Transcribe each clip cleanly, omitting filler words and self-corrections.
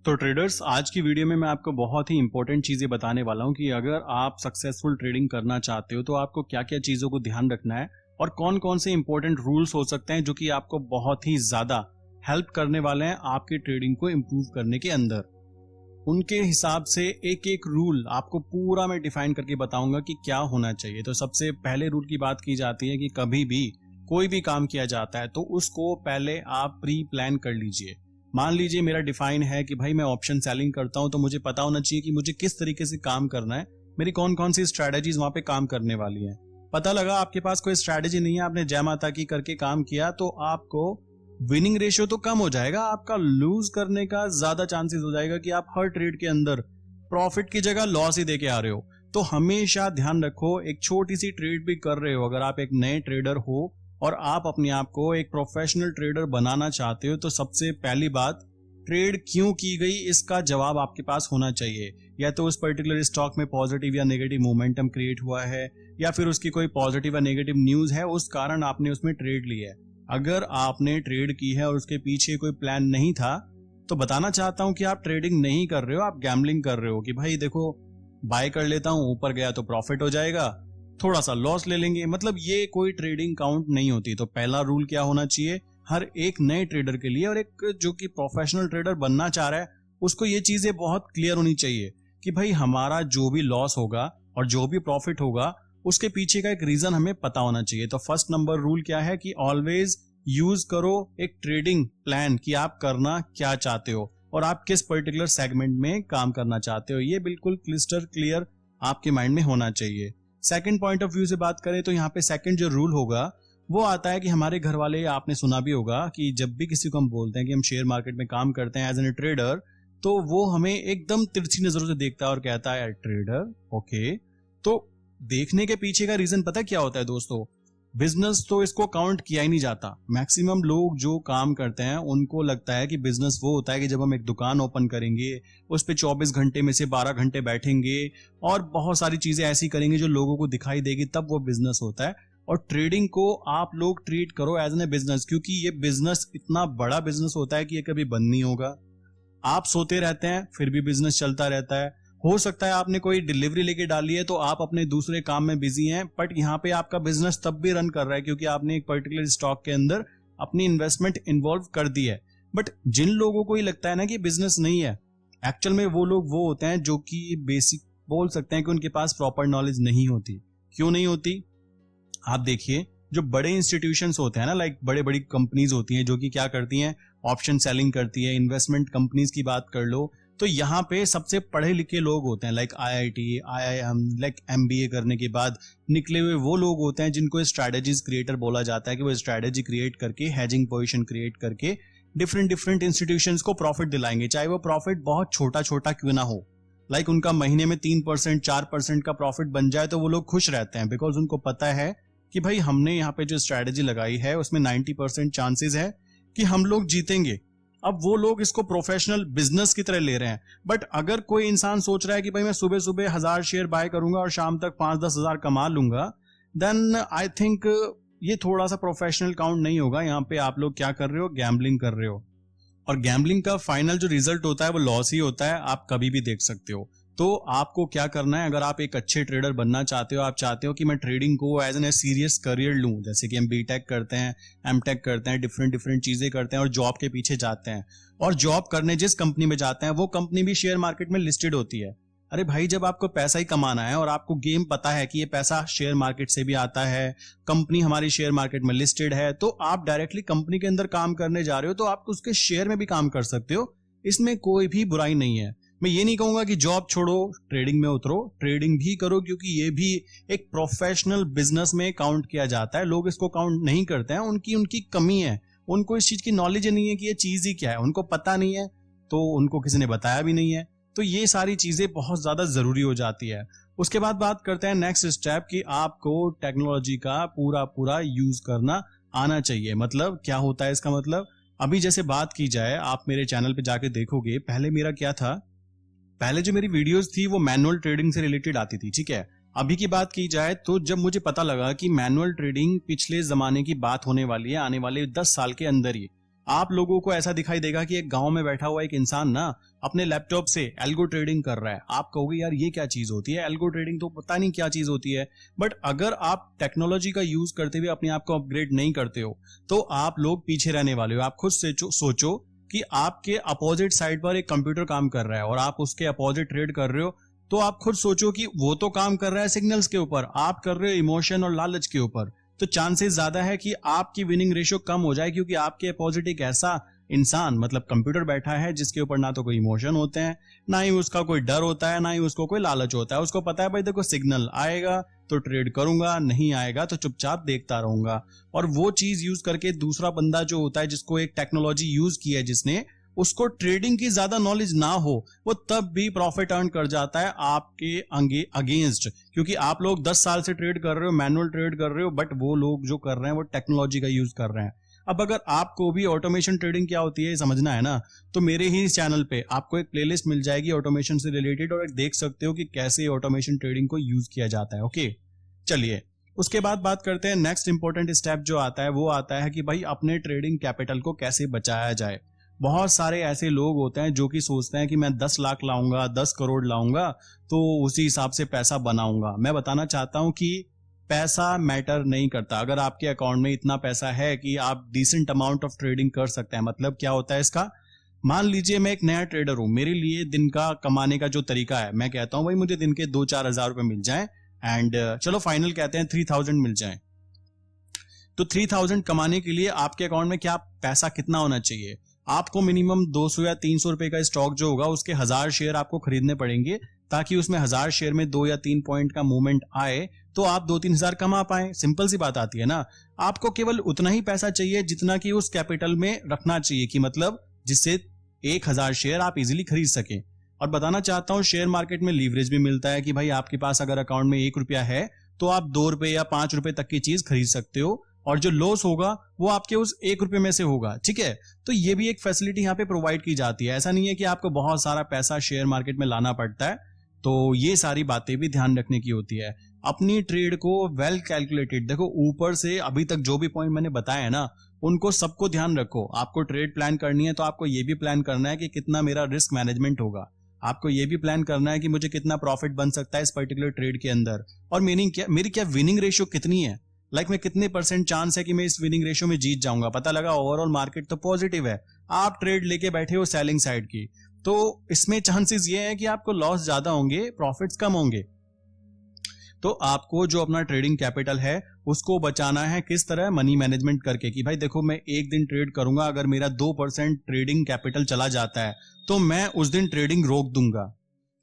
तो ट्रेडर्स, आज की वीडियो में मैं आपको बहुत ही इंपॉर्टेंट चीजें बताने वाला हूं कि अगर आप सक्सेसफुल ट्रेडिंग करना चाहते हो तो आपको क्या क्या चीजों को ध्यान रखना है और कौन कौन से इंपॉर्टेंट रूल्स हो सकते हैं जो कि आपको बहुत ही ज्यादा हेल्प करने वाले हैं आपकी ट्रेडिंग को इम्प्रूव करने के अंदर। उनके हिसाब से एक एक रूल आपको पूरा मैं डिफाइन करके बताऊंगा कि क्या होना चाहिए। तो सबसे पहले रूल की बात की जाती है कि कभी भी कोई भी काम किया जाता है तो उसको पहले आप प्री प्लान कर लीजिए। मान लीजिए मेरा डिफाइन है कि भाई मैं ऑप्शन सेलिंग करता हूं तो मुझे पता होना चाहिए कि मुझे किस तरीके से काम करना है, मेरी कौन कौन सी स्ट्रैटेजीज वहां पे काम करने वाली हैं। पता लगा आपके पास कोई स्ट्रैटेजी नहीं है, आपने जय माता की करके काम किया तो आपको विनिंग रेशियो तो कम हो जाएगा, आपका लूज करने का ज्यादा चांसेस हो जाएगा कि आप हर ट्रेड के अंदर प्रॉफिट की जगह लॉस ही देके आ रहे हो। तो हमेशा ध्यान रखो, एक छोटी सी ट्रेड भी कर रहे हो, अगर आप एक नए ट्रेडर हो और आप अपने आप को एक प्रोफेशनल ट्रेडर बनाना चाहते हो तो सबसे पहली बात, ट्रेड क्यों की गई इसका जवाब आपके पास होना चाहिए। या तो उस पर्टिकुलर स्टॉक में पॉजिटिव या नेगेटिव मोमेंटम क्रिएट हुआ है या फिर उसकी कोई पॉजिटिव या नेगेटिव न्यूज है, उस कारण आपने उसमें ट्रेड ली है। अगर आपने ट्रेड की है और उसके पीछे कोई प्लान नहीं था तो बताना चाहता हूं कि आप ट्रेडिंग नहीं कर रहे हो, आप गैम्बलिंग कर रहे हो कि भाई देखो बाय कर लेता हूं, ऊपर गया तो प्रॉफिट हो जाएगा, थोड़ा सा लॉस ले लेंगे, मतलब ये कोई ट्रेडिंग काउंट नहीं होती। तो पहला रूल क्या होना चाहिए हर एक नए ट्रेडर के लिए और एक जो कि प्रोफेशनल ट्रेडर बनना चाह रहा है उसको ये चीजें बहुत क्लियर होनी चाहिए कि भाई हमारा जो भी लॉस होगा और जो भी प्रॉफिट होगा उसके पीछे का एक रीजन हमें पता होना चाहिए। तो फर्स्ट नंबर रूल क्या है कि ऑलवेज यूज करो एक ट्रेडिंग प्लान कि आप करना क्या चाहते हो और आप किस पर्टिकुलर सेगमेंट में काम करना चाहते हो, ये बिल्कुल क्लिस्टर क्लियर आपके माइंड में होना चाहिए। सेकंड पॉइंट ऑफ व्यू से बात करें तो यहाँ पे सेकंड जो रूल होगा वो आता है कि हमारे घर वाले, आपने सुना भी होगा कि जब भी किसी को हम बोलते हैं कि हम शेयर मार्केट में काम करते हैं एज एन ट्रेडर तो वो हमें एकदम तिरछी नजरों से देखता है और कहता है ट्रेडर, ओके। तो देखने के पीछे का रीजन पता क्या होता है दोस्तों, बिजनेस तो इसको काउंट किया ही नहीं जाता। मैक्सिमम लोग जो काम करते हैं उनको लगता है कि बिजनेस वो होता है कि जब हम एक दुकान ओपन करेंगे उस पे 24 घंटे में से 12 घंटे बैठेंगे और बहुत सारी चीजें ऐसी करेंगे जो लोगों को दिखाई देगी, तब वो बिजनेस होता है। और ट्रेडिंग को आप लोग ट्रीट करो एज एन बिजनेस, क्योंकि ये बिजनेस इतना बड़ा बिजनेस होता है कि ये कभी बंद नहीं होगा। आप सोते रहते हैं फिर भी बिजनेस चलता रहता है। हो सकता है आपने कोई डिलीवरी लेके डाली है तो आप अपने दूसरे काम में बिजी हैं, बट यहाँ पे आपका बिजनेस तब भी रन कर रहा है क्योंकि आपने एक पर्टिकुलर स्टॉक के अंदर अपनी इन्वेस्टमेंट इन्वॉल्व कर दी है। बट जिन लोगों को ही लगता है ना कि बिजनेस नहीं है, एक्चुअल में वो लोग वो होते हैं जो कि बेसिक बोल सकते हैं कि उनके पास प्रॉपर नॉलेज नहीं होती। क्यों नहीं होती? आप देखिए, जो बड़े इंस्टीट्यूशंस होते हैं ना, लाइक बड़े बड़ी कंपनीज होती हैं जो कि क्या करती हैं, ऑप्शन सेलिंग करती है। इन्वेस्टमेंट कंपनीज की बात कर लो तो यहाँ पे सबसे पढ़े लिखे लोग होते हैं, like IIT, IIM, like MBA करने के बाद निकले हुए वो लोग होते हैं जिनको स्ट्रैटेजीज क्रिएटर बोला जाता है कि वो स्ट्रैटेजी क्रिएट करके, हेजिंग पोजीशन क्रिएट करके डिफरेंट इंस्टीट्यूशंस को प्रॉफिट दिलाएंगे, चाहे वो प्रॉफिट बहुत छोटा छोटा क्यों ना हो। लाइक उनका महीने में 3% 4% का प्रॉफिट बन जाए तो वो लोग खुश रहते हैं, बिकॉज उनको पता है कि भाई हमने यहाँ पे जो स्ट्रैटेजी लगाई है उसमें 90% चांसेस है कि हम लोग जीतेंगे। अब वो लोग इसको प्रोफेशनल बिजनेस की तरह ले रहे हैं। बट अगर कोई इंसान सोच रहा है कि भाई मैं सुबह सुबह 1000 शेयर बाय करूंगा और शाम तक 5-10 हजार कमा लूंगा, देन आई थिंक ये थोड़ा सा प्रोफेशनल काउंट नहीं होगा। यहाँ पे आप लोग क्या कर रहे हो, गैम्बलिंग कर रहे हो। और गैम्बलिंग का फाइनल जो रिजल्ट होता है वो लॉस ही होता है, आप कभी भी देख सकते हो। तो आपको क्या करना है, अगर आप एक अच्छे ट्रेडर बनना चाहते हो, आप चाहते हो कि मैं ट्रेडिंग को एज एन सीरियस करियर लूं, जैसे कि हम BTech करते हैं, MTech करते हैं, डिफरेंट चीजें करते हैं और जॉब के पीछे जाते हैं, और जॉब करने जिस कंपनी में जाते हैं वो कंपनी भी शेयर मार्केट में लिस्टेड होती है। अरे भाई, जब आपको पैसा ही कमाना है और आपको गेम पता है कि ये पैसा शेयर मार्केट से भी आता है, कंपनी हमारी शेयर मार्केट में लिस्टेड है, तो आप डायरेक्टली कंपनी के अंदर काम करने जा रहे हो तो आप उसके शेयर में भी काम कर सकते हो, इसमें कोई भी बुराई नहीं है। मैं ये नहीं कहूंगा कि जॉब छोड़ो ट्रेडिंग में उतरो, ट्रेडिंग भी करो, क्योंकि ये भी एक प्रोफेशनल बिजनेस में काउंट किया जाता है। लोग इसको काउंट नहीं करते हैं, उनकी कमी है, उनको इस चीज की नॉलेज नहीं है कि ये चीज ही क्या है, उनको पता नहीं है, तो उनको किसी ने बताया भी नहीं है। तो ये सारी चीजें बहुत ज्यादा जरूरी हो जाती है। उसके बाद बात करते हैं नेक्स्ट स्टेप कि आपको टेक्नोलॉजी का पूरा यूज करना आना चाहिए। मतलब क्या होता है इसका मतलब, अभी जैसे बात की जाए, आप मेरे चैनल पे जाके देखोगे, पहले मेरा क्या था, पहले जो मेरी वीडियोस थी वो मैनुअल ट्रेडिंग से रिलेटेड आती थी, ठीक है। अभी की बात की जाए तो जब मुझे पता लगा कि मैनुअल ट्रेडिंग पिछले जमाने की बात होने वाली है, आने वाले 10 साल के अंदर ही, आप लोगों को ऐसा दिखाई देगा कि एक गांव में बैठा हुआ एक इंसान ना अपने लैपटॉप से एल्गो ट्रेडिंग कर रहा है। आप कहोगे यार ये क्या चीज होती है, एल्गो ट्रेडिंग तो पता नहीं क्या चीज होती है। बट अगर आप टेक्नोलॉजी का यूज करते हुए अपने आप को अपग्रेड नहीं करते हो तो आप लोग पीछे रहने वाले हो। आप खुद से सोचो कि आपके अपोजिट साइड पर एक कंप्यूटर काम कर रहा है और आप उसके अपोजिट ट्रेड कर रहे हो, तो आप खुद सोचो कि वो तो काम कर रहा है सिग्नल्स के ऊपर, आप कर रहे हो इमोशन और लालच के ऊपर। तो चांसेस ज्यादा है कि आपकी विनिंग रेशियो कम हो जाए, क्योंकि आपके अपोजिट एक ऐसा इंसान मतलब कंप्यूटर बैठा है जिसके ऊपर ना तो कोई इमोशन होते हैं, ना ही उसका कोई डर होता है, ना ही उसको कोई लालच होता है। उसको पता है भाई देखो सिग्नल आएगा तो ट्रेड करूंगा, नहीं आएगा तो चुपचाप देखता रहूंगा। और वो चीज यूज करके दूसरा बंदा जो होता है जिसको एक टेक्नोलॉजी यूज की है, जिसने उसको ट्रेडिंग की ज्यादा नॉलेज ना हो, वो तब भी प्रॉफिट अर्न कर जाता है आपके अगेंस्ट। क्योंकि आप लोग 10 साल से ट्रेड कर रहे हो, मैनुअल ट्रेड कर रहे हो, बट वो लोग जो कर रहे हैं वो टेक्नोलॉजी का यूज कर रहे हैं। अब अगर आपको भी ऑटोमेशन ट्रेडिंग क्या होती है समझना है ना, तो मेरे ही चैनल पे आपको एक प्लेलिस्ट मिल जाएगी ऑटोमेशन से रिलेटेड, और देख सकते हो कि कैसे ऑटोमेशन ट्रेडिंग को यूज किया जाता है। ओके, चलिए उसके बाद बात करते हैं। नेक्स्ट इंपॉर्टेंट स्टेप जो आता है वो आता है कि भाई अपने ट्रेडिंग कैपिटल को कैसे बचाया जाए। बहुत सारे ऐसे लोग होते हैं जो कि सोचते हैं कि मैं 10 लाख लाऊंगा, 10 करोड़ लाऊंगा तो उसी हिसाब से पैसा बनाऊंगा। मैं बताना चाहता हूं कि पैसा मैटर नहीं करता। अगर आपके अकाउंट में इतना पैसा है कि आप डिसेंट अमाउंट ऑफ ट्रेडिंग कर सकते हैं, मतलब क्या होता है इसका, मान लीजिए मैं एक नया ट्रेडर हूं, मेरे लिए दिन का कमाने का जो तरीका है, मैं कहता हूं भाई मुझे दिन के 2-4 हजार रुपए मिल जाएं, एंड चलो फाइनल कहते हैं 3000 मिल जाएं। तो 3000 कमाने के लिए आपके अकाउंट में क्या पैसा कितना होना चाहिए? आपको मिनिमम 200 या 300 रुपए का स्टॉक जो होगा उसके 1000 शेयर आपको खरीदने पड़ेंगे, ताकि उसमें 1000 शेयर में 2 या 3 पॉइंट का मूवमेंट आए तो आप 2-3 हजार कमा पाए। सिंपल सी बात आती है ना। आपको केवल उतना ही पैसा चाहिए जितना कि उस कैपिटल में रखना चाहिए, कि मतलब जिससे 1000 शेयर आप इजीली खरीद सके। और बताना चाहता हूं शेयर मार्केट में लीवरेज भी मिलता है कि भाई आपके पास अगर अकाउंट में 1 रुपया है तो आप 2 रुपए या 5 रुपए तक की चीज खरीद सकते हो, और जो लॉस होगा वो आपके उस 1 रुपए में से होगा। ठीक है, तो ये भी एक फैसिलिटी यहाँ पे प्रोवाइड की जाती है। ऐसा नहीं है कि आपको बहुत सारा पैसा शेयर मार्केट में लाना पड़ता है। तो ये सारी बातें भी ध्यान रखने की होती है। अपनी ट्रेड को वेल कैलकुलेटेड, देखो ऊपर से अभी तक जो भी पॉइंट मैंने बताया है ना, उनको सबको ध्यान रखो। आपको ट्रेड प्लान करनी है तो आपको ये भी प्लान करना है कि कितना मेरा रिस्क मैनेजमेंट होगा। आपको ये भी प्लान करना है कि मुझे कितना प्रॉफिट बन सकता है इस पर्टिकुलर ट्रेड के अंदर, और मेरी क्या विनिंग रेशियो कितनी है, में कितने % चांस है कि मैं इस विनिंग रेशियो में जीत जाऊंगा। पता लगा ओवरऑल मार्केट तो पॉजिटिव है, आप ट्रेड लेके बैठे हो सेलिंग साइड की, तो इसमें चांसेस ये है कि आपको लॉस ज्यादा होंगे, प्रॉफिट्स कम होंगे। तो आपको जो अपना ट्रेडिंग कैपिटल है उसको बचाना है किस तरह, मनी मैनेजमेंट करके, कि भाई देखो मैं एक दिन ट्रेड करूंगा, अगर मेरा 2% ट्रेडिंग कैपिटल चला जाता है तो मैं उस दिन ट्रेडिंग रोक दूंगा।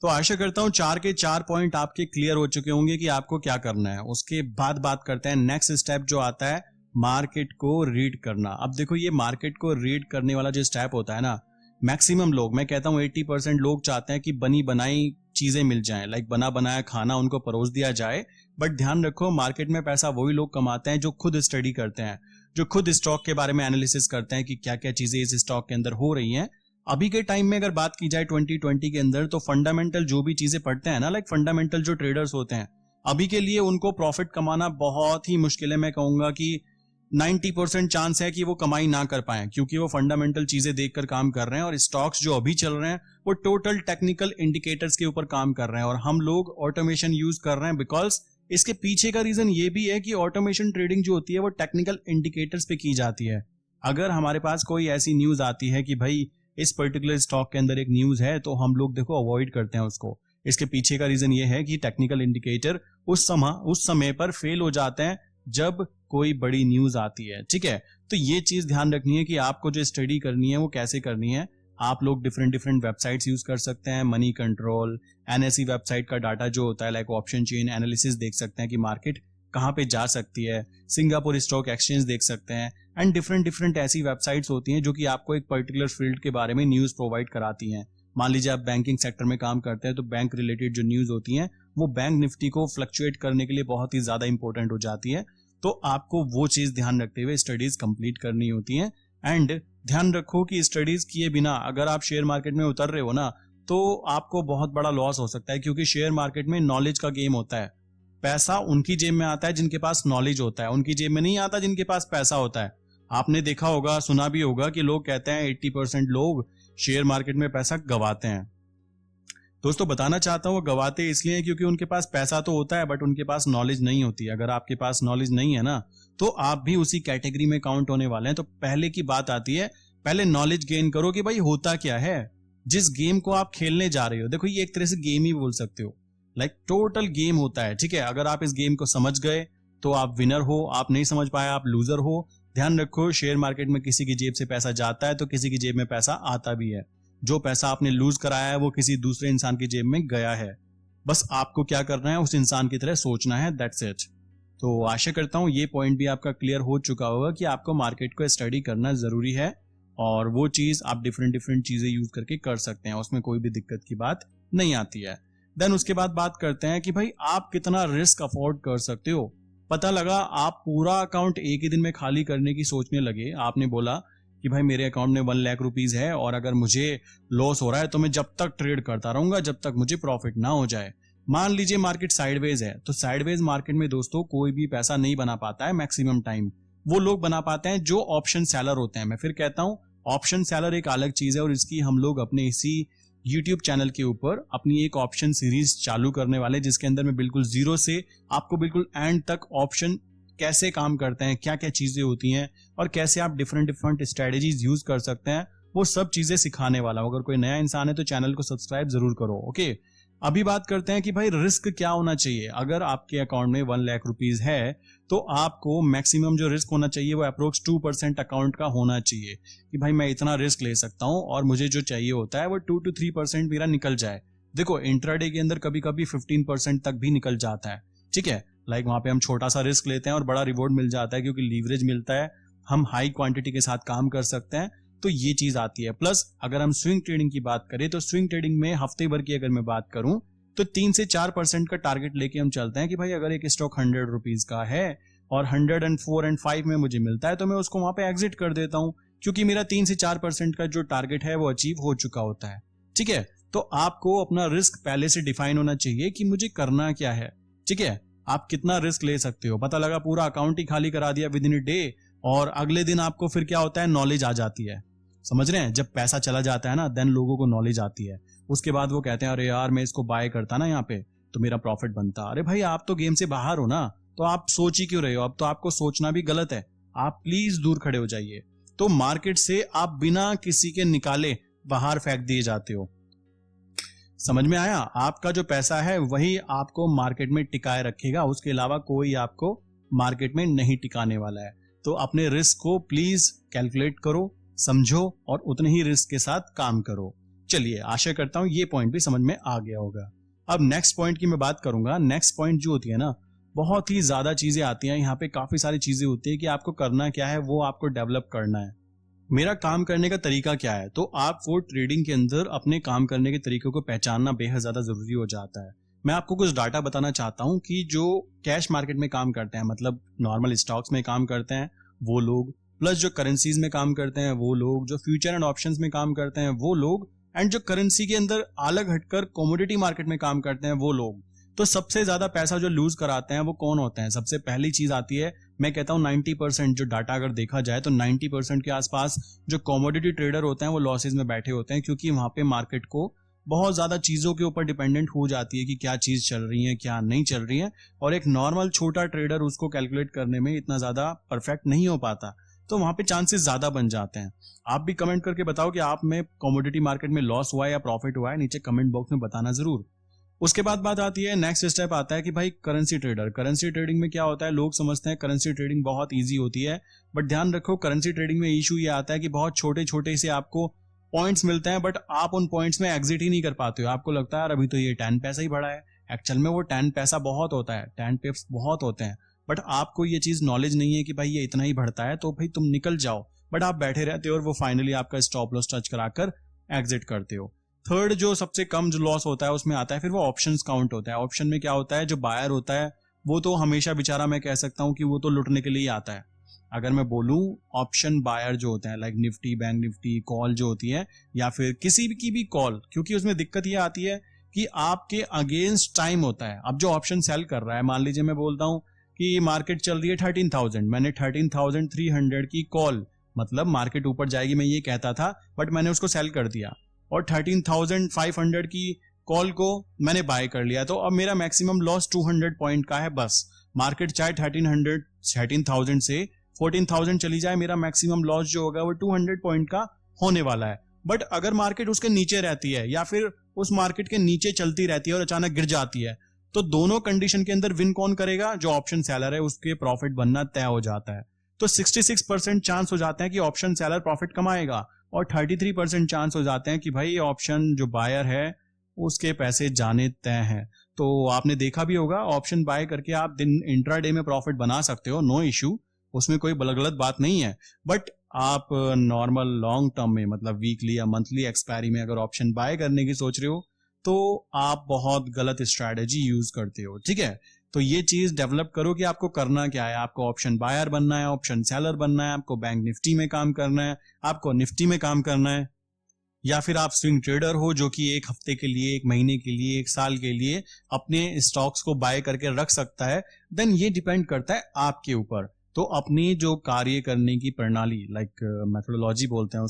तो आशा करता हूं 4 के 4 पॉइंट आपके क्लियर हो चुके होंगे कि आपको क्या करना है। उसके बाद बात करते हैं नेक्स्ट स्टेप जो आता है मार्केट को रीड करना। अब देखो ये मार्केट को रीड करने वाला जो स्टेप होता है ना, मैक्सिमम लोग, मैं कहता हूं 80% लोग चाहते हैं कि बनी बनाई चीजें मिल जाएं, बना बनाया खाना उनको परोस दिया जाए। बट ध्यान रखो मार्केट में पैसा वही लोग कमाते हैं जो खुद स्टडी करते हैं, जो खुद स्टॉक के बारे में एनालिसिस करते हैं कि क्या क्या चीजें इस स्टॉक के अंदर हो रही हैं। अभी के टाइम में अगर बात की जाए 2020 के अंदर, तो फंडामेंटल जो भी चीजें पढ़ते हैं ना, फंडामेंटल जो ट्रेडर्स होते हैं, अभी के लिए उनको प्रॉफिट कमाना बहुत ही मुश्किल है। मैं कहूंगा कि 90% चांस है कि वो कमाई ना कर पाए, क्योंकि वो फंडामेंटल चीजें देखकर काम कर रहे हैं, और स्टॉक्स जो अभी चल रहे हैं वो टोटल टेक्निकल इंडिकेटर्स के ऊपर काम कर रहे हैं। और हम लोग ऑटोमेशन यूज कर रहे हैं बिकॉज इसके पीछे का रीजन ये भी है कि ऑटोमेशन ट्रेडिंग जो होती है वो टेक्निकल इंडिकेटर्स पे की जाती है। अगर हमारे पास कोई ऐसी न्यूज आती है कि भाई इस पर्टिकुलर स्टॉक के अंदर एक न्यूज है, तो हम लोग देखो अवॉइड करते हैं उसको। इसके पीछे का रीजन ये है कि टेक्निकल इंडिकेटर उस समय पर फेल हो जाते हैं जब कोई बड़ी न्यूज आती है। ठीक है, तो ये चीज ध्यान रखनी है कि आपको जो स्टडी करनी है वो कैसे करनी है। आप लोग डिफरेंट वेबसाइट्स यूज कर सकते हैं, मनी कंट्रोल, एनएसई वेबसाइट का डाटा जो होता है ऑप्शन चेन एनालिसिस देख सकते हैं कि मार्केट कहाँ पे जा सकती है, सिंगापुर स्टॉक एक्सचेंज देख सकते हैं, एंड डिफरेंट ऐसी वेबसाइट्स होती हैं जो कि आपको एक पर्टिकुलर फील्ड के बारे में न्यूज प्रोवाइड कराती हैं। मान लीजिए आप बैंकिंग सेक्टर में काम करते हैं, तो बैंक रिलेटेड जो न्यूज होती हैं वो बैंक निफ्टी को फ्लक्चुएट करने के लिए बहुत ही ज्यादा इंपॉर्टेंट हो जाती है। तो आपको वो चीज ध्यान रखते हुए स्टडीज कंप्लीट करनी होती है। एंड ध्यान रखो कि स्टडीज किए बिना अगर आप शेयर मार्केट में उतर रहे हो ना, तो आपको बहुत बड़ा लॉस हो सकता है, क्योंकि शेयर मार्केट में नॉलेज का गेम होता है। पैसा उनकी जेब में आता है जिनके पास नॉलेज होता है, उनकी जेब में नहीं आता जिनके पास पैसा होता है। आपने देखा होगा, सुना भी होगा कि लोग कहते हैं 80% लोग शेयर मार्केट में पैसा गंवाते हैं। दोस्तों बताना चाहता हूँ वो गंवाते इसलिए हैं क्योंकि उनके पास पैसा तो होता है बट उनके पास नॉलेज नहीं होती। अगर आपके पास नॉलेज नहीं है ना तो आप भी उसी कैटेगरी में काउंट होने वाले हैं। तो पहले की बात आती है, पहले नॉलेज गेन करो कि भाई होता क्या है जिस गेम को आप खेलने जा रहे हो। देखो ये एक तरह से गेम ही बोल सकते हो, लाइक टोटल गेम होता है, ठीक है। अगर आप इस गेम को समझ गए तो आप विनर हो, आप नहीं समझ पाए आप लूजर हो। ध्यान रखो शेयर मार्केट में किसी की जेब से पैसा जाता है तो किसी की जेब में पैसा आता भी है। जो पैसा आपने लूज कराया है वो किसी दूसरे इंसान की जेब में गया है। बस आपको क्या करना है, उस इंसान की तरह सोचना है, दैट्स इट। तो आशा करता हूं ये पॉइंट भी आपका क्लियर हो चुका होगा कि आपको मार्केट को स्टडी करना जरूरी है और वो चीज आप डिफरेंट चीजें यूज करके कर सकते हैं, उसमें कोई भी दिक्कत की बात नहीं आती है। देन उसके बाद बात करते हैं कि भाई आप कितना रिस्क अफोर्ड कर सकते हो। पता लगा आप पूरा अकाउंट एक ही दिन में खाली करने की सोचने लगे। आपने बोला कि भाई मेरे अकाउंट में 1 लाख रुपीज है और अगर मुझे लॉस हो रहा है तो मैं जब तक ट्रेड करता रहूंगा जब तक मुझे प्रॉफिट ना हो जाए। मान लीजिए मार्केट साइडवेज है तो साइडवेज मार्केट में दोस्तों कोई भी पैसा नहीं बना पाता है मैक्सिमम टाइम। वो लोग बना पाते हैं जो ऑप्शन सेलर होते हैं। मैं फिर कहता हूं ऑप्शन सेलर एक अलग चीज है और इसकी हम लोग अपने इसी YouTube चैनल के ऊपर अपनी एक ऑप्शन सीरीज चालू करने वाले, जिसके अंदर मैं बिल्कुल जीरो से आपको बिल्कुल एंड तक ऑप्शन कैसे काम करते हैं, क्या क्या चीजें होती हैं और कैसे आप डिफरेंट स्ट्रेटेजीज यूज कर सकते हैं, वो सब चीजें सिखाने वाला हूं। अगर कोई नया इंसान है तो चैनल को सब्सक्राइब जरूर करो। ओके, अभी बात करते हैं कि भाई रिस्क क्या होना चाहिए। अगर आपके अकाउंट में 1 लाख रुपीज है तो आपको मैक्सिमम जो रिस्क होना चाहिए वो अप्रोक्स 2% अकाउंट का होना चाहिए कि भाई मैं इतना रिस्क ले सकता हूं और मुझे जो चाहिए होता है वो 2 to 3% मेरा निकल जाए। देखो इंट्राडे के अंदर कभी कभी 15% तक भी निकल जाता है, ठीक है। लाइक वहां पे हम छोटा सा रिस्क लेते हैं और बड़ा रिवॉर्ड मिल जाता है क्योंकि लीवरेज मिलता है, हम हाई क्वांटिटी के साथ काम कर सकते हैं, तो ये चीज आती है। प्लस अगर हम स्विंग ट्रेडिंग की बात करें तो स्विंग ट्रेडिंग में हफ्ते भर की अगर मैं बात करूं तो 3 से 4% का टारगेट लेके हम चलते हैं कि भाई अगर एक स्टॉक 100 रुपीज का है और 104 और 5 में मुझे मिलता है तो मैं उसको वहां पे एग्जिट कर देता हूं क्योंकि मेरा 3 से 4% का जो टारगेट है वो अचीव हो चुका होता है, ठीक है। तो आपको अपना रिस्क पहले से डिफाइन होना चाहिए कि मुझे करना क्या है, ठीक है। आप कितना रिस्क ले सकते हो। पता लगा पूरा अकाउंट ही खाली करा दिया विद इन अ डे और अगले दिन आपको फिर क्या होता है, नॉलेज आ जाती है। समझ रहे हैं, जब पैसा चला जाता है ना देन लोगों को नॉलेज आती है। उसके बाद वो कहते हैं अरे यार मैं इसको बाय करता ना यहाँ पे तो मेरा प्रॉफिट बनता। अरे भाई आप तो गेम से बाहर हो ना, तो आप सोच ही क्यों रहे हो। अब तो आपको सोचना भी गलत है, आप प्लीज दूर खड़े हो जाइए। तो मार्केट से आप बिना किसी के निकाले बाहर फेंक दिए जाते हो। समझ में आया, आपका जो पैसा है वही आपको मार्केट में टिकाए रखेगा, उसके अलावा कोई आपको मार्केट में नहीं टिकाने वाला है। तो अपने रिस्क को प्लीज कैलकुलेट करो, समझो और उतने ही रिस्क के साथ काम करो। चलिए आशा करता हूं ये पॉइंट भी समझ में आ गया होगा। अब नेक्स्ट पॉइंट की मैं बात करूंगा। नेक्स्ट पॉइंट जो होती है ना, बहुत ही ज्यादा चीजें आती हैं यहाँ पे, काफी सारी चीजें होती है कि आपको करना क्या है, वो आपको डेवलप करना है। मेरा काम करने का तरीका क्या है, तो आपको ट्रेडिंग के अंदर अपने काम करने के तरीकों को पहचानना बेहद ज्यादा जरूरी हो जाता है। मैं आपको कुछ डाटा बताना चाहता हूं कि जो कैश मार्केट में काम करते हैं, मतलब नॉर्मल स्टॉक्स में काम करते हैं वो लोग, प्लस जो करेंसीज में काम करते हैं वो लोग, जो फ्यूचर एंड ऑप्शंस में काम करते हैं वो लोग, एंड जो करेंसी के अंदर अलग हटकर कमोडिटी मार्केट में काम करते हैं वो लोग। तो सबसे ज्यादा पैसा जो लूज कराते हैं वो कौन होते हैं। सबसे पहली चीज आती है, मैं कहता हूं 90% जो डाटा अगर देखा जाए तो 90% के आसपास जो कमोडिटी ट्रेडर होते हैं वो लॉसेज में बैठे होते हैं, क्योंकि वहां पे मार्केट को बहुत ज्यादा चीजों के ऊपर डिपेंडेंट हो जाती है कि क्या चीज चल रही है क्या नहीं चल रही है, और एक नॉर्मल छोटा ट्रेडर उसको कैलकुलेट करने में इतना ज्यादा परफेक्ट नहीं हो पाता, तो वहां पे चांसेस ज्यादा बन जाते हैं। आप भी कमेंट करके बताओ कि आप में कमोडिटी मार्केट में लॉस हुआ है या प्रॉफिट हुआ है, नीचे कमेंट बॉक्स में बताना जरूर। उसके बाद बात आती है, नेक्स्ट स्टेप आता है कि भाई करेंसी ट्रेडर। करेंसी ट्रेडिंग में क्या होता है, लोग समझते हैं करेंसी ट्रेडिंग बहुत इजी होती है, बट ध्यान रखो करेंसी ट्रेडिंग में इशू ये आता है कि बहुत छोटे छोटे से आपको पॉइंट्स मिलते हैं, बट आप उन पॉइंट्स में एग्जिट ही नहीं कर पाते हो। आपको लगता है यार अभी तो ये 10 पैसा ही बढ़ा है, एक्चुअल में वो 10 पैसा बहुत होता है, 10 पिप्स बहुत होते हैं, बट आपको ये चीज नॉलेज नहीं है कि भाई ये इतना ही बढ़ता है, तो भाई तुम निकल जाओ, बट आप बैठे रहते हो और वो फाइनली आपका स्टॉप लॉस टच कराकर एग्जिट करते हो। थर्ड जो सबसे कम जो लॉस होता है उसमें आता है फिर वो ऑप्शंस काउंट होता है। ऑप्शन में क्या होता है, जो बायर होता है वो तो हमेशा बेचारा, मैं कह सकता हूं कि वो तो लुटने के लिए ही आता है। अगर मैं बोलूं ऑप्शन बायर जो होते हैं like Nifty, bank Nifty, call जो होती है या फिर किसी भी की भी कॉल, क्योंकि उसमें दिक्कत ये आती है कि आपके अगेंस्ट टाइम होता है। अब जो ऑप्शन सेल कर रहा है, मान लीजिए मैं बोलता हूं कि मार्केट चल रही है 13,000, मैंने 13,300 की कॉल, मतलब मार्केट ऊपर जाएगी मैं ये कहता था, बट मैंने उसको सेल कर दिया और 13,500 की कॉल को मैंने बाय कर लिया, तो अब मेरा मैक्सिमम लॉस 200 पॉइंट का है बस। मार्केट चाहे 13,000 से 14,000 चली जाए, मेरा मैक्सिमम लॉस जो होगा वो 200 पॉइंट का होने वाला है। बट अगर मार्केट उसके नीचे रहती है या फिर उस मार्केट के नीचे चलती रहती है और अचानक गिर जाती है, तो दोनों कंडीशन के अंदर विन कौन करेगा? जो ऑप्शन सेलर है, उसके प्रॉफिट बनना तय हो जाता है। तो 66% चांस हो जाते हैं कि ऑप्शन सेलर प्रॉफिट कमाएगा और 33% चांस हो जाते हैं कि भाई ऑप्शन जो बायर है उसके पैसे जाने तय हैं। तो आपने देखा भी होगा, ऑप्शन बाय करके आप दिन इंट्राडे में प्रॉफिट बना सकते हो, नो इश्यू, उसमें कोई गलत बात नहीं है। बट आप नॉर्मल लॉन्ग टर्म में, मतलब वीकली या मंथली एक्सपायरी में अगर ऑप्शन बाय करने की सोच रहे हो तो आप बहुत गलत स्ट्रैटेजी यूज करते हो, ठीक है। तो ये चीज डेवलप करो कि आपको करना क्या है। आपको ऑप्शन बायर बनना है, ऑप्शन सेलर बनना है, आपको बैंक निफ्टी में काम करना है, आपको निफ्टी में काम करना है, या फिर आप स्विंग ट्रेडर हो जो कि एक हफ्ते के लिए, एक महीने के लिए, एक साल के लिए अपने स्टॉक्स को बाय करके रख सकता है। देन ये डिपेंड करता है आपके ऊपर। तो अपनी जो कार्य करने की प्रणाली, लाइक मेथोडोलॉजी बोलते हैं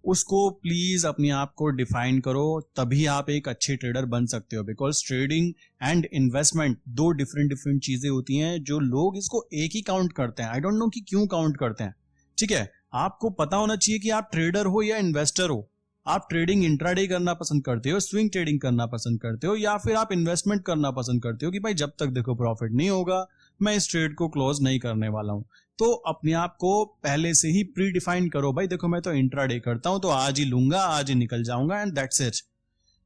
उसको प्लीज अपने आप को डिफाइन करो, तभी आप एक अच्छे ट्रेडर बन सकते हो। बिकॉज ट्रेडिंग एंड इन्वेस्टमेंट दो डिफरेंट चीजें होती हैं, जो लोग इसको एक ही काउंट करते हैं। आई डोंट नो कि क्यों काउंट करते हैं, ठीक है। आपको पता होना चाहिए कि आप ट्रेडर हो या इन्वेस्टर हो। आप ट्रेडिंग इंट्राडे करना पसंद करते हो, स्विंग ट्रेडिंग करना पसंद करते हो, या फिर आप इन्वेस्टमेंट करना पसंद करते हो कि भाई जब तक देखो प्रॉफिट नहीं होगा मैं इस ट्रेड को क्लोज नहीं करने वाला हूं। तो अपने आप को पहले से ही प्री डिफाइन करो, भाई देखो मैं तो इंट्राडे करता हूं तो आज ही लूंगा, आज ही निकल जाऊंगा, एंड दैट्स इट।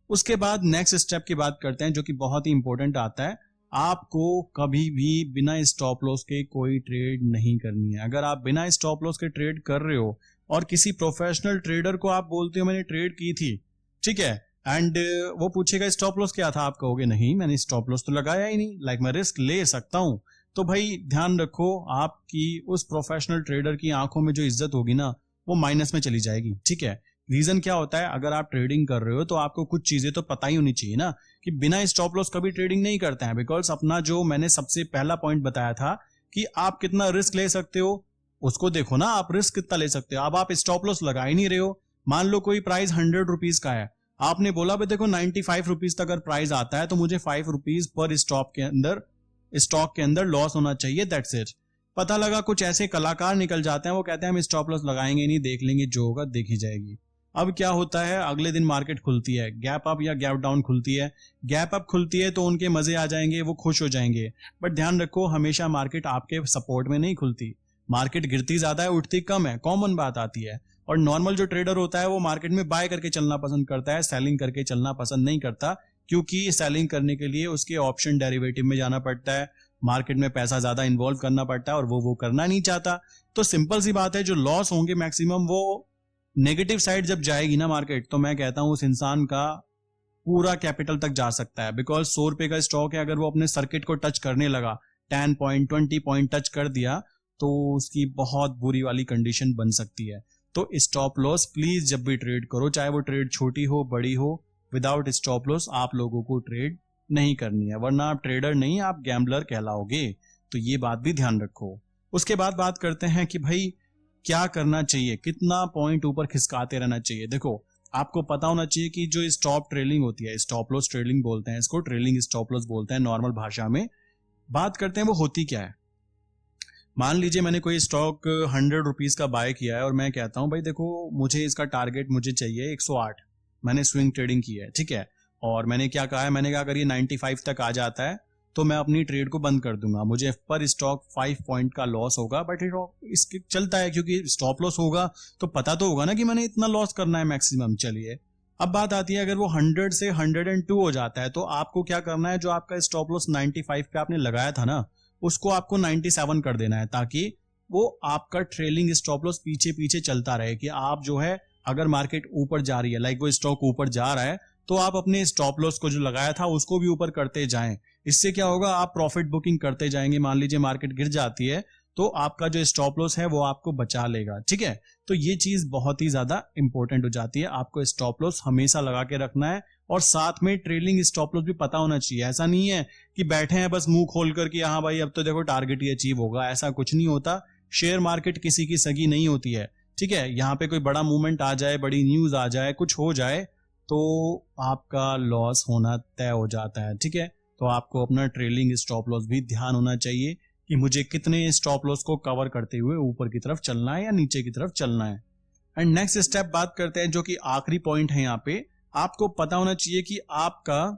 उसके बाद नेक्स्ट स्टेप की बात करते हैं जो कि बहुत ही इंपॉर्टेंट आता है। आपको कभी भी बिना स्टॉप लॉस के कोई ट्रेड नहीं करनी है। अगर आप बिना स्टॉप लॉस के ट्रेड कर रहे हो और किसी प्रोफेशनल ट्रेडर को आप बोलते हो मैंने ट्रेड की थी, ठीक है, एंड वो पूछेगा स्टॉप लॉस क्या था, आप कहोगे नहीं मैंने स्टॉप लॉस तो लगाया ही नहीं, लाइक मैं रिस्क ले सकता हूं, तो भाई ध्यान रखो आपकी उस प्रोफेशनल ट्रेडर की आंखों में जो इज्जत होगी ना वो माइनस में चली जाएगी, ठीक है। रीजन क्या होता है, अगर आप ट्रेडिंग कर रहे हो तो आपको कुछ चीजें तो पता ही होनी चाहिए ना कि बिना स्टॉप लॉस कभी ट्रेडिंग नहीं करते हैं। बिकॉज अपना जो मैंने सबसे पहला पॉइंट बताया था कि आप कितना रिस्क ले सकते हो, उसको देखो ना, आप रिस्क कितना ले सकते हो। अब आप स्टॉप लॉस लगा ही नहीं रहे हो। मान लो कोई प्राइस 100 रुपीज का है, आपने बोला भाई देखो 95 रुपीज तक अगर प्राइस आता है तो मुझे 5 रुपीज पर स्टॉक के अंदर लॉस होना चाहिए, दैट्स इट। पता लगा कुछ ऐसे कलाकार निकल जाते हैं, वो कहते हैं हम स्टॉप लॉस लगाएंगे नहीं, देख लेंगे जो होगा देखी जाएगी। अब क्या होता है, अगले दिन मार्केट खुलती है, गैप अप या गैप डाउन खुलती है। गैप अप खुलती है तो उनके मजे आ जाएंगे, वो खुश हो जाएंगे। बट ध्यान रखो हमेशा मार्केट आपके सपोर्ट में नहीं खुलती। मार्केट गिरती ज्यादा है, उठती कम है, कॉमन बात आती है। और नॉर्मल जो ट्रेडर होता है वो मार्केट में बाय करके चलना पसंद करता है, सेलिंग करके चलना पसंद नहीं करता, क्योंकि सेलिंग करने के लिए उसके ऑप्शन डेरिवेटिव में जाना पड़ता है, मार्केट में पैसा ज्यादा इन्वॉल्व करना पड़ता है और वो करना नहीं चाहता। तो सिंपल सी बात है, जो लॉस होंगे मैक्सिमम वो नेगेटिव साइड जब जाएगी ना मार्केट, तो मैं कहता हूं उस इंसान का पूरा कैपिटल तक जा सकता है। बिकॉज 100 रुपए का स्टॉक है, अगर वो अपने सर्किट को टच करने लगा, 10 पॉइंट 20 पॉइंट टच कर दिया, तो उसकी बहुत बुरी वाली कंडीशन बन सकती है। तो स्टॉप लॉस प्लीज जब भी ट्रेड करो, चाहे वो ट्रेड छोटी हो बड़ी हो, विदाउट स्टॉप लॉस आप लोगों को ट्रेड नहीं करनी है, वरना आप ट्रेडर नहीं आप गैम्बलर कहलाओगे। तो ये बात भी ध्यान रखो। उसके बाद बात करते हैं कि भाई क्या करना चाहिए, कितना पॉइंट ऊपर खिसकाते रहना चाहिए। देखो आपको पता होना चाहिए कि जो स्टॉप ट्रेलिंग होती है, स्टॉप लॉस ट्रेलिंग बोलते हैं इसको, ट्रेलिंग स्टॉप लॉस बोलते हैं नॉर्मल भाषा में। बात करते हैं वो होती क्या है। मान लीजिए मैंने कोई स्टॉक 100 रुपीज का बाय किया है और मैं कहता हूं भाई देखो मुझे इसका टारगेट मुझे चाहिए 108, मैंने स्विंग ट्रेडिंग की है, ठीक है, और मैंने क्या कहा है, मैंने कहा अगर ये 95 तक आ जाता है तो मैं अपनी ट्रेड को बंद कर दूंगा, मुझे पर स्टॉक 5 पॉइंट का लॉस होगा। बट इसके चलता है क्योंकि स्टॉप लॉस होगा तो पता तो होगा ना कि मैंने इतना लॉस करना है मैक्सिमम। चलिए अब बात आती है अगर वो 100 से 102 हो जाता है तो आपको क्या करना है, जो आपका स्टॉप लॉस 95 पे आपने लगाया था ना उसको आपको 97 कर देना है, ताकि वो आपका ट्रेलिंग स्टॉप लॉस पीछे पीछे चलता रहे कि आप जो है अगर मार्केट ऊपर जा रही है, लाइक वो स्टॉक ऊपर जा रहा है, तो आप अपने स्टॉप लॉस को जो लगाया था उसको भी ऊपर करते जाएं। इससे क्या होगा, आप प्रॉफिट बुकिंग करते जाएंगे। मान लीजिए मार्केट गिर जाती है तो आपका जो स्टॉप लॉस है वो आपको बचा लेगा, ठीक है। तो ये चीज बहुत ही ज्यादा इंपॉर्टेंट हो जाती है। आपको स्टॉप लॉस हमेशा लगा के रखना है और साथ में ट्रेलिंग स्टॉप लॉस भी पता होना चाहिए। ऐसा नहीं है कि बैठे हैं बस मुंह खोल कर कि हाँ भाई अब तो देखो टारगेट ही अचीव होगा, ऐसा कुछ नहीं होता। शेयर मार्केट किसी की सगी नहीं होती है, ठीक है। यहाँ पे कोई बड़ा मूवमेंट आ जाए, बड़ी न्यूज आ जाए, कुछ हो जाए तो आपका लॉस होना तय हो जाता है, ठीक है। तो आपको अपना ट्रेलिंग स्टॉप लॉस भी ध्यान होना चाहिए कि मुझे कितने स्टॉप लॉस को कवर करते हुए ऊपर की तरफ चलना है या नीचे की तरफ चलना है। एंड नेक्स्ट स्टेप बात करते हैं, जो कि आखिरी पॉइंट है यहाँ पे। आपको पता होना चाहिए कि आपका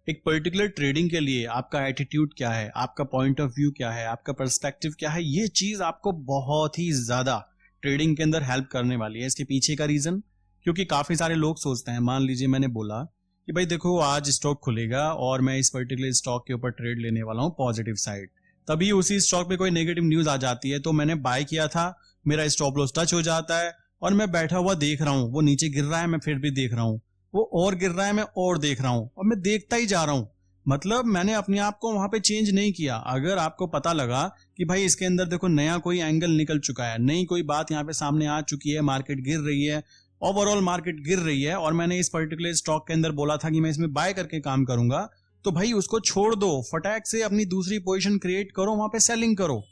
एक पर्टिकुलर ट्रेडिंग के लिए आपका एटीट्यूड क्या है, आपका पॉइंट ऑफ व्यू क्या है, आपका पर्सपेक्टिव क्या है। ये चीज आपको बहुत ही ज्यादा ट्रेडिंग के अंदर हेल्प करने वाली है। इसके पीछे का रीजन, क्योंकि काफी सारे लोग सोचते हैं, मान लीजिए मैंने बोला कि भाई देखो आज स्टॉक खुलेगा और मैं इस पर्टिकुलर स्टॉक के ऊपर ट्रेड लेने वाला हूँ पॉजिटिव साइड, तभी उसी स्टॉक पे कोई नेगेटिव न्यूज आ जाती है तो मैंने बाय किया था, मेरा स्टॉप लॉस टच हो जाता है और मैं बैठा हुआ देख रहा हूँ वो नीचे गिर रहा है, मैं फिर भी देख रहा हूँ, वो और गिर रहा है मैं और देख रहा हूँ और मैं देखता ही जा रहा हूँ। मतलब मैंने अपने आप को वहां पे चेंज नहीं किया। अगर आपको पता लगा कि भाई इसके अंदर देखो नया कोई एंगल निकल चुका है, नई कोई बात यहाँ पे सामने आ चुकी है, मार्केट गिर रही है, ओवरऑल मार्केट गिर रही है और मैंने इस पर्टिकुलर स्टॉक के अंदर बोला था कि मैं इसमें बाय करके काम करूंगा, तो भाई उसको छोड़ दो, फटाक से अपनी दूसरी पोजीशन क्रिएट करो, वहां पे सेलिंग करो।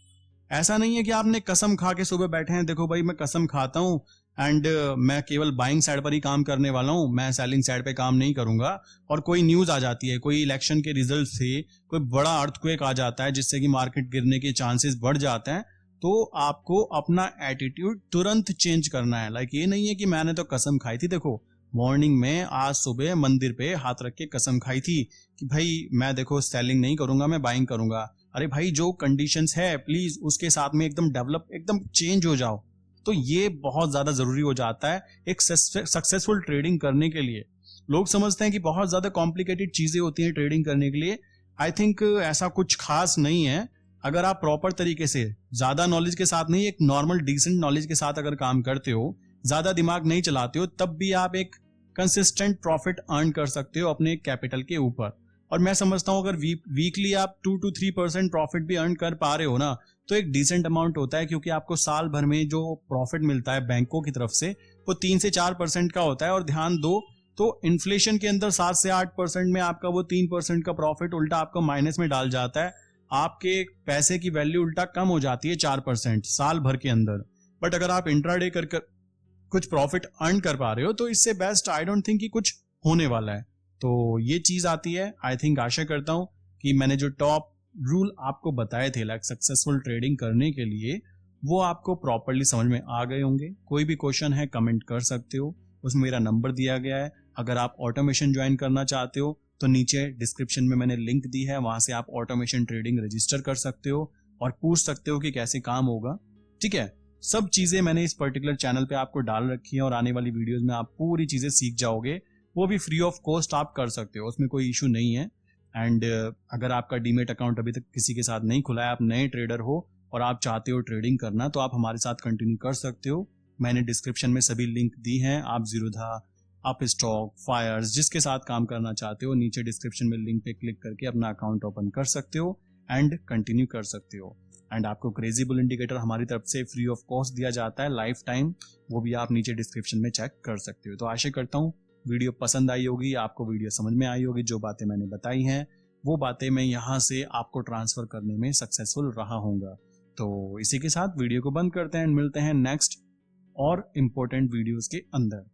ऐसा नहीं है कि आपने कसम खा के सुबह बैठे हैं, देखो भाई मैं कसम खाता हूं एंड मैं केवल बाइंग साइड पर ही काम करने वाला हूं, मैं सेलिंग साइड पे काम नहीं करूंगा। और कोई न्यूज आ जाती है, कोई इलेक्शन के रिजल्ट से कोई बड़ा अर्थक्वेक आ जाता है जिससे कि मार्केट गिरने के चांसेस बढ़ जाते हैं, तो आपको अपना एटीट्यूड तुरंत चेंज करना है। लाइक ये नहीं है कि मैंने तो कसम खाई थी, देखो मॉर्निंग में आज सुबह मंदिर पे हाथ रख के कसम खाई थी कि भाई मैं देखो सेलिंग नहीं करूंगा, मैं बाइंग करूंगा। अरे भाई जो कंडीशंस है प्लीज उसके साथ में एकदम डेवलप, एकदम चेंज हो जाओ। तो ये बहुत ज्यादा जरूरी हो जाता है एक सक्सेसफुल ट्रेडिंग करने के लिए। लोग समझते हैं कि बहुत ज्यादा कॉम्प्लिकेटेड चीजें होती हैं ट्रेडिंग करने के लिए। आई थिंक ऐसा कुछ खास नहीं है। अगर आप प्रॉपर तरीके से, ज्यादा नॉलेज के साथ नहीं, एक नॉर्मल डिसेंट नॉलेज के साथ अगर काम करते हो, ज्यादा दिमाग नहीं चलाते हो, तब भी आप एक कंसिस्टेंट प्रॉफिट अर्न कर सकते हो अपने कैपिटल के ऊपर। और मैं समझता हूं अगर वीकली आप 2 to 3% प्रॉफिट भी अर्न कर पा रहे हो ना, तो एक डिसेंट अमाउंट होता है, क्योंकि आपको साल भर में जो प्रॉफिट मिलता है बैंकों की तरफ से वो 3 से 4% का होता है। और ध्यान दो तो इन्फ्लेशन के अंदर 7 से 8% में आपका वो 3% का प्रॉफिट उल्टा आपको माइनस में डाल जाता है। आपके पैसे की वैल्यू उल्टा कम हो जाती है 4% साल भर के अंदर। बट अगर आप इंट्राडे कर कुछ प्रॉफिट अर्न कर पा रहे हो तो इससे बेस्ट आई डोंट थिंक कि कुछ होने वाला है। तो ये चीज आती है। आई थिंक आशा करता हूं कि मैंने जो टॉप रूल आपको बताए थे लाइक सक्सेसफुल ट्रेडिंग करने के लिए, वो आपको प्रॉपरली समझ में आ गए होंगे। कोई भी क्वेश्चन है कमेंट कर सकते हो, उसमें मेरा नंबर दिया गया है। अगर आप ऑटोमेशन ज्वाइन करना चाहते हो तो नीचे डिस्क्रिप्शन में मैंने लिंक दी है, वहां से आप ऑटोमेशन ट्रेडिंग रजिस्टर कर सकते हो और पूछ सकते हो कि कैसे काम होगा, ठीक है। सब चीजें मैंने इस पर्टिकुलर चैनल पे आपको डाल रखी है और आने वाली वीडियोस में आप पूरी चीजें सीख जाओगे। वो भी फ्री ऑफ कॉस्ट आप कर सकते हो, उसमें कोई इशू नहीं है। एंड अगर आपका डीमेट अकाउंट अभी तक किसी के साथ नहीं खुला है, आप नए ट्रेडर हो और आप चाहते हो ट्रेडिंग करना, तो आप हमारे साथ कंटिन्यू कर सकते हो। मैंने डिस्क्रिप्शन में सभी लिंक दी हैं। आप जीरोधा, अप स्टॉक, फायर्स, जिसके साथ काम करना चाहते हो, नीचे डिस्क्रिप्शन में लिंक पे क्लिक करके अपना अकाउंट ओपन कर सकते हो एंड कंटिन्यू कर सकते हो। एंड आपको क्रेजी बुल इंडिकेटर हमारी तरफ से फ्री ऑफ कॉस्ट दिया जाता है लाइफ टाइम, वो भी आप नीचे डिस्क्रिप्शन में चेक कर सकते हो। तो आशा करता हूँ वीडियो पसंद आई होगी, आपको वीडियो समझ में आई होगी। जो बातें मैंने बताई हैं वो बातें मैं यहाँ से आपको ट्रांसफर करने में सक्सेसफुल रहा हूँगा। तो इसी के साथ वीडियो को बंद करते हैं, मिलते हैं नेक्स्ट और इम्पोर्टेंट वीडियोस के अंदर।